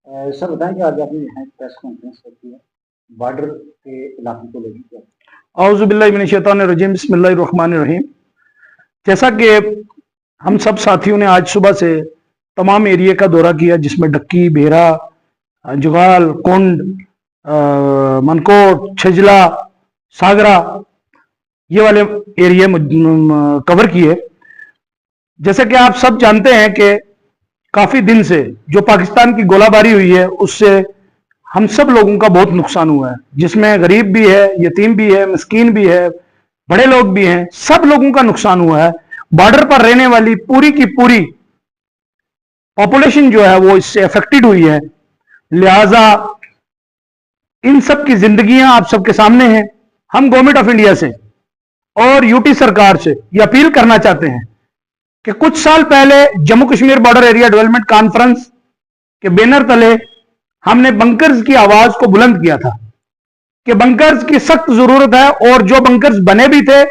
Sir बताएं कि आज आपने यहाँ एक प्रेस कॉन्फ्रेंस रखी है बॉर्डर के इलाके को लेकर। औज़ुबिल्लाहि मिनश्शैतानिर्रजीम बिस्मिल्लाहिर्रहमानिर्रहीम। जैसा कि हम सब साथियों ने आज सुबह से तमाम एरिया का दौरा किया, जिसमें डक्की, बेहरा, जुगाल, कुंड, मनकोट, छजला, सागरा, ये वाले एरिया कवर किए। जैसे कि आप सब जानते हैं कि काफी दिन से जो पाकिस्तान की गोलाबारी हुई है उससे हम सब लोगों का बहुत नुकसान हुआ है, जिसमें गरीब भी है, यतीम भी है, मिस्कीन भी है, बड़े लोग भी हैं, सब लोगों का नुकसान हुआ है। बॉर्डर पर रहने वाली पूरी की पूरी पॉपुलेशन जो है वो इससे अफेक्टेड हुई है। लिहाजा इन सब की जिंदगियां आप सबके सामने हैं। हम गवर्नमेंट ऑफ इंडिया से और यूटी सरकार से ये अपील करना चाहते हैं कि कुछ साल पहले Jammu Kashmir border area development conference के बैनर तले हमने बंकर्स की आवाज को बुलंद किया था कि बंकर्स की सख्त जरूरत है, और जो बंकर्स बने भी थे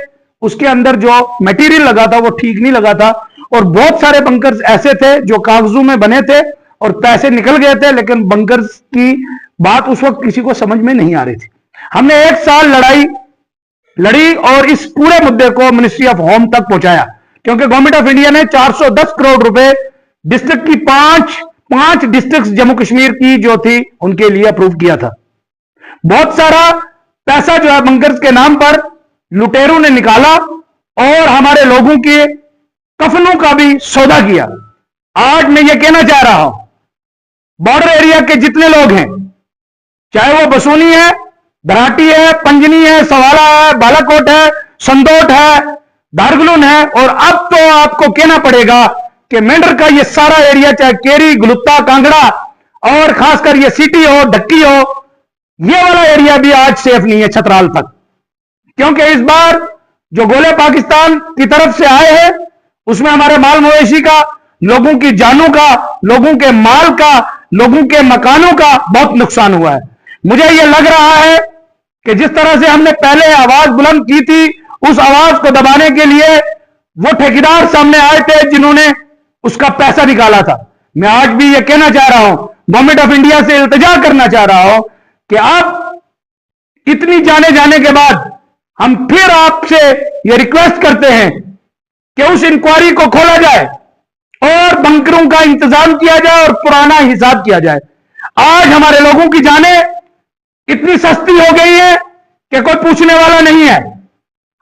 उसके अंदर जो मटेरियल लगा था वो ठीक नहीं लगा था, और बहुत सारे बंकर्स ऐसे थे जो कागजों में बने थे और पैसे निकल गए थे, लेकिन बंकर्स की बात उस वक्त किसी को समझ में नहीं आ रही थी। हमने एक साल लड़ाई लड़ी और इस पूरे मुद्दे को मिनिस्ट्री ऑफ होम तक पहुंचाया, क्योंकि गवर्नमेंट ऑफ इंडिया ने 410 करोड़ रुपए डिस्ट्रिक्ट की पांच डिस्ट्रिक्ट जम्मू कश्मीर की जो थी उनके लिए अप्रूव किया था। बहुत सारा पैसा जो है बंकर्स के नाम पर लुटेरों ने निकाला और हमारे लोगों के कफनों का भी सौदा किया। आज मैं ये कहना चाह रहा हूं, बॉर्डर एरिया के जितने लोग हैं, चाहे वो बसोनी है, बराटी है, पंजनी है, सवाला है, बालाकोट है, संदोट है, दारगुलन है, और अब तो आपको कहना पड़ेगा कि मेंढर का ये सारा एरिया, चाहे केरी, गुलुत्ता, कांगड़ा और खासकर ये सिटी हो, ढक्की हो, ये वाला एरिया भी आज सेफ नहीं है छतराल तक, क्योंकि इस बार जो गोले पाकिस्तान की तरफ से आए हैं उसमें हमारे माल मवेशी का, लोगों की जानों का, लोगों के माल का, लोगों के मकानों का बहुत नुकसान हुआ है। मुझे यह लग रहा है कि जिस तरह से हमने पहले आवाज बुलंद की थी, उस आवाज को दबाने के लिए वो ठेकेदार सामने आए थे जिन्होंने उसका पैसा निकाला था। मैं आज भी यह कहना चाह रहा हूं, गवर्नमेंट ऑफ इंडिया से इल्तिजा करना चाह रहा हूं कि अब इतनी जाने के बाद हम फिर आपसे यह रिक्वेस्ट करते हैं कि उस इंक्वायरी को खोला जाए और बंकरों का इंतजाम किया जाए और पुराना हिसाब किया जाए। आज हमारे लोगों की जानें इतनी सस्ती हो गई है कि कोई पूछने वाला नहीं है।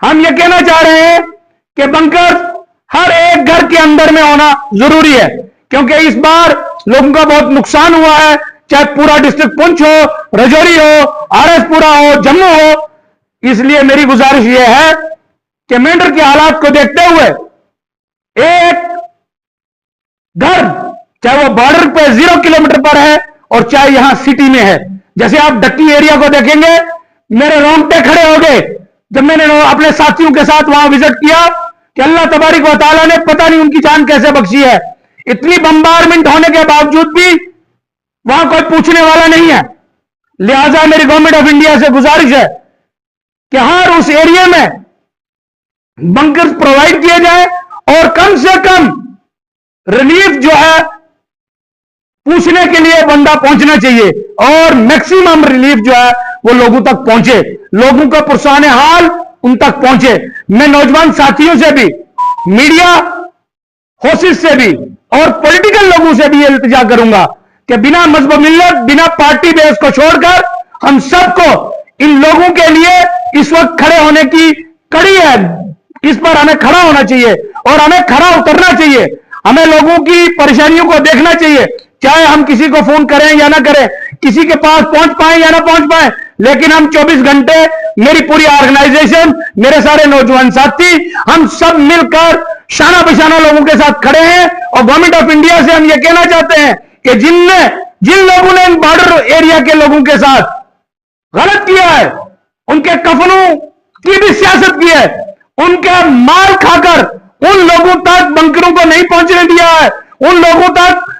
हम ये कहना चाह रहे हैं कि बंकर हर एक घर के अंदर में होना जरूरी है, क्योंकि इस बार लोगों का बहुत नुकसान हुआ है, चाहे पूरा डिस्ट्रिक्ट पुंछ हो, राजौरी हो, आरएसपुरा हो, जम्मू हो। इसलिए मेरी गुजारिश यह है कि मेंढर के हालात को देखते हुए एक घर, चाहे वो बॉर्डर पे 0 किलोमीटर पर है और चाहे यहां सिटी में है, जैसे आप डक्की एरिया को देखेंगे, मेरे रोंगटे खड़े हो गए जब मैंने अपने साथियों के साथ वहां विजिट किया कि अल्लाह तबारक व तआला ने पता नहीं उनकी जान कैसे बख्शी है। इतनी बम्बारमेंट होने के बावजूद भी वहां कोई पूछने वाला नहीं है। लिहाजा मेरी गवर्नमेंट ऑफ इंडिया से गुजारिश है कि हर उस एरिया में बंकर्स प्रोवाइड किए जाए और कम से कम रिलीफ जो है पूछने के लिए बंदा पहुंचना चाहिए, और मैक्सिमम रिलीफ जो है वो लोगों तक पहुंचे, लोगों का पुरसाने हाल उन तक पहुंचे। मैं नौजवान साथियों से भी, मीडिया होसिस से भी और पॉलिटिकल लोगों से भी इल्तिजा करूंगा कि बिना मजहब मिल्लत, बिना पार्टी बेस को छोड़कर हम सबको इन लोगों के लिए इस वक्त खड़े होने की कड़ी है। इस पर हमें खड़ा होना चाहिए और हमें खड़ा उतरना चाहिए। हमें लोगों की परेशानियों को देखना चाहिए, चाहे हम किसी को फोन करें या ना करें, किसी के पास पहुंच पाए या ना पहुंच पाए, लेकिन हम 24 घंटे, मेरी पूरी ऑर्गेनाइजेशन, मेरे सारे नौजवान साथी, हम सब मिलकर शाना बशाना लोगों के साथ खड़े हैं। और गवर्नमेंट ऑफ इंडिया से हम ये कहना चाहते हैं कि जिन लोगों ने इन बॉर्डर एरिया के लोगों के साथ गलत किया है, उनके कफनों की भी सियासत की है, उनका माल खाकर उन लोगों तक बंकरों को नहीं पहुंचने दिया है, उन लोगों तक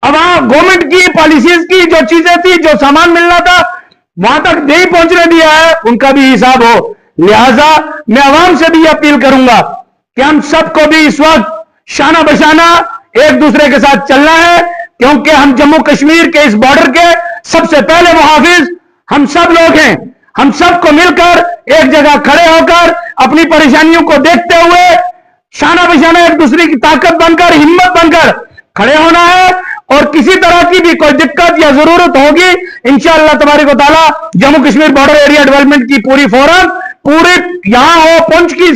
अब गवर्नमेंट की पॉलिसीज की जो चीजें थी, जो सामान मिलना था, वहां तक नहीं पहुंचने दिया है, उनका भी हिसाब हो। लिहाजा मैं आवाम से भी अपील करूंगा कि हम सबको भी इस वक्त शाना बशाना एक दूसरे के साथ चलना है। क्योंकि हम जम्मू कश्मीर के इस बॉर्डर के सबसे पहले मुहाफिज हम सब लोग हैं। हम सबको मिलकर एक जगह खड़े होकर अपनी परेशानियों को देखते हुए शाना बशाना एक दूसरे की ताकत बनकर, हिम्मत बनकर खड़े होना है। और किसी तरह की भी कोई दिक्कत या जरूरत होगी, इंशाअल्लाह तबारक व तआला Jammu Kashmir border area development की पूरी फोरम, पूरी यहां हो पुंछ की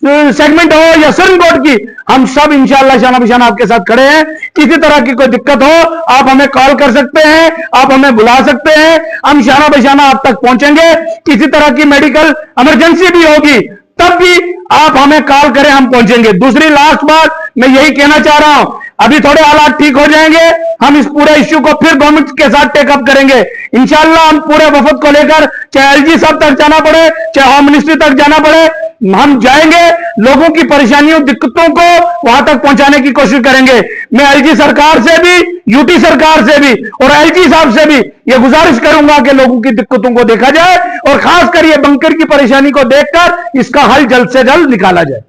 सेगमेंट हो या सरनकोट की, हम सब इंशाअल्लाह शाना बशाना आपके साथ खड़े हैं। किसी तरह की कोई दिक्कत हो आप हमें कॉल कर सकते हैं, आप हमें बुला सकते हैं, हम शाना बशाना आप तक पहुंचेंगे। किसी तरह की मेडिकल इमरजेंसी भी होगी तब भी आप हमें कॉल करें, हम पहुंचेंगे। दूसरी लास्ट बात मैं यही कहना चाह रहा हूं, अभी थोड़े हालात ठीक हो जाएंगे, हम इस पूरे इश्यू को फिर गवर्नमेंट के साथ टेकअप करेंगे इंशाअल्लाह। हम पूरे वफद को लेकर चाहे एलजी साहब तक जाना पड़े, चाहे होम मिनिस्ट्री तक जाना पड़े, हम जाएंगे, लोगों की परेशानियों दिक्कतों को वहां तक पहुंचाने की कोशिश करेंगे। मैं एलजी सरकार से भी, यूटी सरकार से भी और एलजी साहब से भी यह गुजारिश करूंगा कि लोगों की दिक्कतों को देखा जाए और खासकर ये बंकर की परेशानी को देखकर इसका हल जल्द से जल्द निकाला जाए।